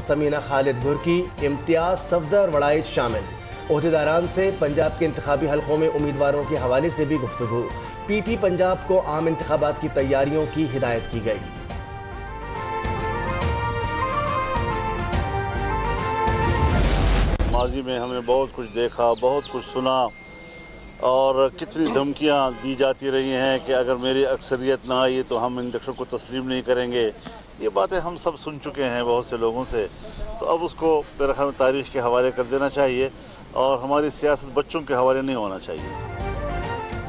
समीना खालिद घुरकी, इम्तियाज सफदर वड़ाइच शामिल। ओहदेदारान से पंजाब के इंतखाबी हलकों में उम्मीदवारों के हवाले से भी गुफ्तगू। पीपी पंजाब को आम इंतखाबात की तैयारियों की हिदायत की गई। माजी में हमने बहुत कुछ देखा, बहुत कुछ सुना और कितनी धमकियां दी जाती रही हैं कि अगर मेरी अक्सरियत ना आई तो हम इंडक्शन को तस्लीम नहीं करेंगे। ये बातें हम सब सुन चुके हैं बहुत से लोगों से, तो अब उसको मेरे ख्याल में तारीख़ के हवाले कर देना चाहिए और हमारी सियासत बच्चों के हवाले नहीं होना चाहिए।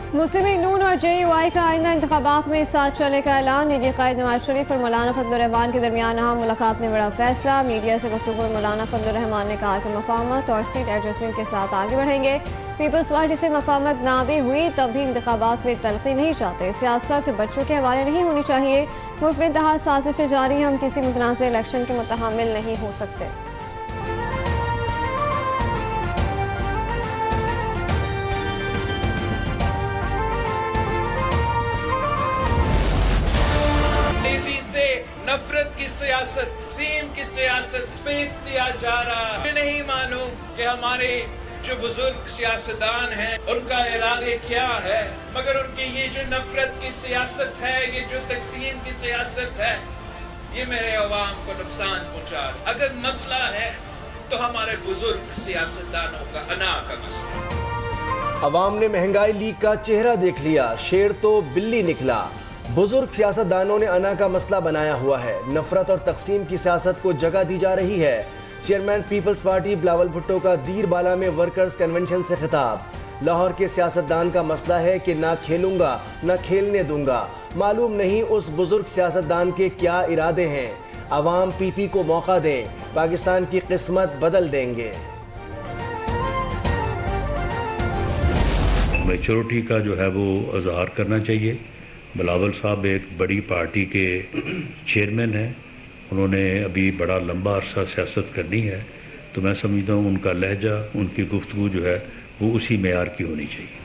मुस्लिम लीग नून और JUI का आइंदा इंतखाबात में साथ चलने का ऐलान। मीडिया कायद नवाज शरीफ और मौलाना फजल रहमान के दरमियान अहम मुलाकात में बड़ा फैसला। मीडिया से गुफ्तगू में मौलाना फजल रहमान ने कहा कि मफाहमत और सीट एडजस्टमेंट के साथ आगे बढ़ेंगे। पीपल्स पार्टी से मफाहमत ना भी हुई तब भी इंतखाबात में तलखी नहीं चाहते। सियासत बच्चों के हवाले नहीं होनी चाहिए। मुल्क में इंतहा साजिशें जारी, हम किसी मुतनाज़ इलेक्शन के मुतहम्मिल नहीं हो सकते। नफरत की सियासत, सीम की सियासत पेश दिया जा रहा है। मैं नहीं मालूम कि हमारे जो बुजुर्ग सियासतदान हैं उनका इरादे क्या है, मगर उनकी ये जो नफरत की सियासत है, ये जो तकसीम की सियासत है, ये मेरे अवाम को नुकसान पहुंचा रहा है। अगर मसला है तो हमारे बुजुर्ग सियासतदानों का अना का मसला। अवाम ने महंगाई लीग का चेहरा देख लिया, शेर तो बिल्ली निकला। बुजुर्ग सियासतदानों ने अना का मसला बनाया हुआ है। नफरत और तकसीम की सियासत को जगह दी जा रही है। Chairman peoples party Bilawal Bhutto का दीरबाला में वर्कर्स कन्वेंशन से खिताब। लाहौर के सियासतदान का मसला है कि ना खेलूंगा ना खेलने दूंगा। मालूम नहीं उस बुजुर्ग सियासतदान के क्या इरादे हैं। अवाम पीपी को मौका दें, पाकिस्तान की किस्मत बदल देंगे। मैच्योरिटी का जो है वो इजहार करना चाहिए। बिलावल साहब एक बड़ी पार्टी के चेयरमैन हैं, उन्होंने अभी बड़ा लंबा अरसा सियासत करनी है, तो मैं समझता हूँ उनका लहजा, उनकी गुफ्तगू जो है वो उसी मेयार की होनी चाहिए।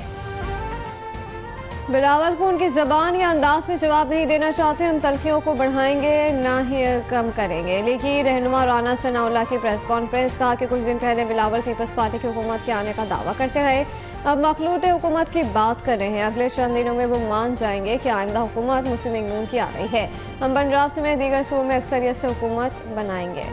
बिलावल को उनकी ज़बान या अंदाज में जवाब नहीं देना चाहते। हम तलखियों को बढ़ाएंगे ना ही कम करेंगे। लेकिन रहनुमा राना सनाउल्लाह की प्रेस कॉन्फ्रेंस, कहा कि कुछ दिन पहले बिलावल पीपल्स पार्टी की हुकूमत के आने का दावा करते रहे, अब मखलूत हुकूमत की बात कर रहे हैं। अगले चंद दिनों में वो मान जाएंगे कि आइंदा हुकूमत मुस्लिम लीग नून की आ रही है। हम पंजाब समेत दीगर सूबों में अक्सरियत से हुकूमत बनाएंगे।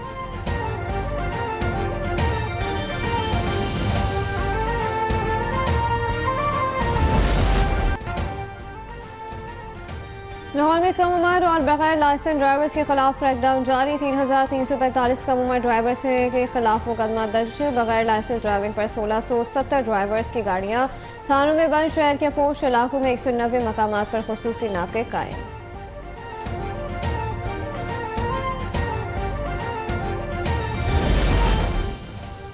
लाहौर में कम उम्र और बगैर लाइसेंस ड्राइवर्स के खिलाफ क्रैकडाउन जारी। 3345 कम उम्र ड्राइवर्स के खिलाफ मुकदमा दर्ज। बगैर लाइसेंस ड्राइविंग पर 1670 ड्राइवर्स की गाड़ियाँ थानों में बंद। शहर के पोश इलाकों में 190 मकामात पर खुसूसी नाके कायम।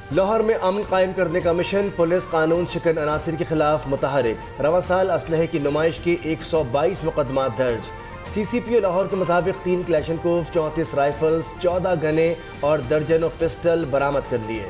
लाहौर में अमन कायम करने का मिशन, पुलिस कानून शिकन अनासिर के खिलाफ मुतहरिक। रवां साल असलहे की नुमाइश के 122 मुकदमा दर्ज। CCPO लाहौर के मुताबिक 3 क्लैशनकोफ, 34 राइफल्स, 14 गने और दर्जनों पिस्टल बरामद कर लिए।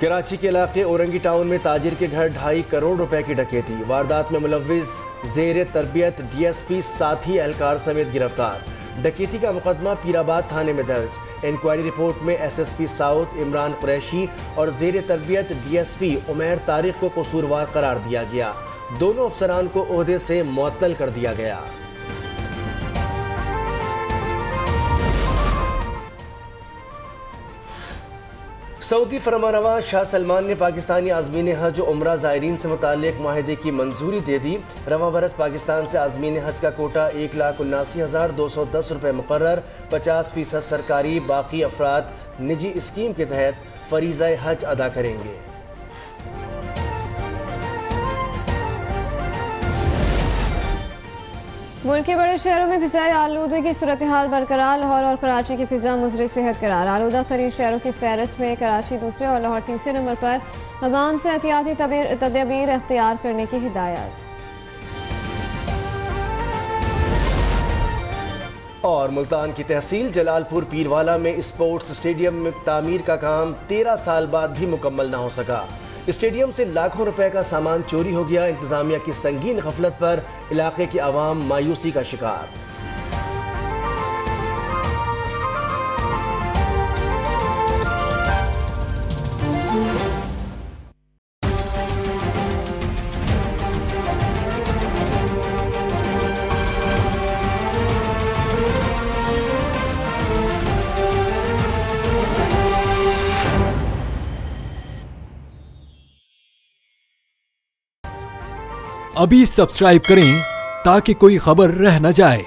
कराची के इलाके औरंगी टाउन में ताजिर के घर 2.5 करोड़ रुपए की डकैती। वारदात में मुलव्विस ज़ेर तरबियत DSP साथी एहलकार समेत गिरफ्तार। डकैती का मुकदमा पीराबाद थाने में दर्ज। इंक्वायरी रिपोर्ट में SSP साउथ इमरान कुरैशी और ज़ेर तरबियत DSP उमैर तारिक को कसूरवार करार दिया गया। दोनों अफसरान को ओहदे से मुअत्तल कर दिया गया। सऊदी फरमानरवा शाह सलमान ने पाकिस्तानी आज़मीन हज और उम्रा ज़ायरीन से मुताल्लिक़ माहिदे की मंजूरी दे दी। रवां बरस पाकिस्तान से आज़मीन हज का कोटा 1,79,210 रुपये मुकर्रर। 50% सरकारी, बाकी अफराद निजी स्कीम के तहत फरीज़ा हज अदा करेंगे। मुल्क के बड़े शहरों में फिजाई आलूदगी की सूरत हाल बरकरार। लाहौर और कराची की फिजा मुज़र सेहत करार। आलूदा तरीन शहरों की फहरिस्त में कराची दूसरे और लाहौर तीसरे नंबर पर। अवाम से एहतियाती तदबीर अख्तियार करने की हिदायत। और मुल्तान की तहसील जलालपुर पीरवाला में स्पोर्ट्स स्टेडियम में तामीर का काम 13 साल बाद भी मुकम्मल न हो सका। स्टेडियम से लाखों रुपए का सामान चोरी हो गया। इंतजामिया की संगीन गफलत पर इलाके की आवाम मायूसी का शिकार। अभी सब्सक्राइब करें ताकि कोई खबर रह न जाए।